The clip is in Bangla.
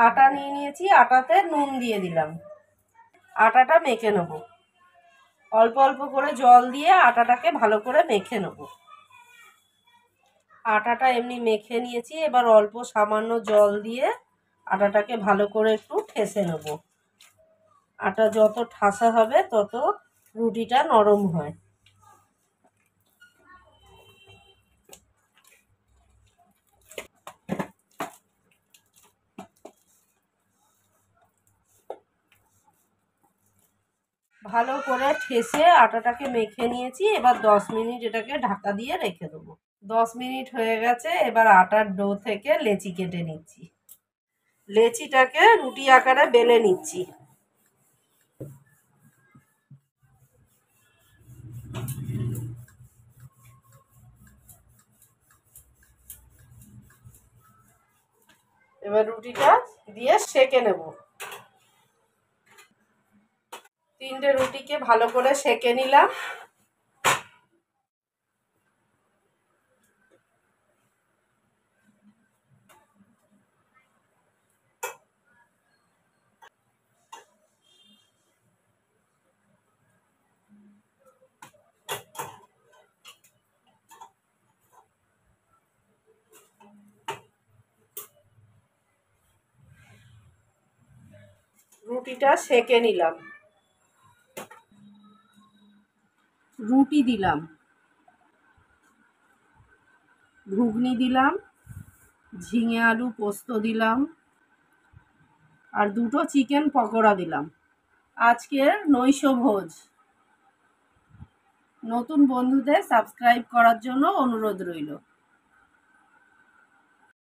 আটা নিয়ে নিয়েছি, আটাতে নুন দিয়ে দিলাম। আটাটা মেখে নেব, অল্প অল্প করে জল দিয়ে আটাটাকে ভালো করে মেখে নেব। আটাটা এমনি মেখে নিয়েছি, এবার অল্প সামান্য জল দিয়ে আটাটাকে ভালো করে একটু ঠেসে নেব। আটা যত ঠাসা হবে তত রুটিটা নরম হয়। ভালো করে ঠেসে আটাটাকে মেখে নিয়েছি, এবার 10 মিনিট এটাকে ঢাকা দিয়ে রেখে দেবো। 10 মিনিট হয়ে গেছে, এবার আটার ডো থেকে লেচি কেটে নিচ্ছি। লেচিটাকে রুটি আকারে বেলে নিচ্ছি। এবার রুটিটা দিয়ে সেঁকে নেব। 3টে রুটিকে ভালো করে সেঁকে নিলাম। রুটিটা সেঁকে নিলাম। রুটি দিলাম, ঘুগনি দিলাম, ঝিঙে আলু পোস্ত দিলাম, আর 2টো চিকেন পকোড়া দিলাম। আজকের নৈশভোজ। নতুন বন্ধুদের সাবস্ক্রাইব করার জন্য অনুরোধ রইল।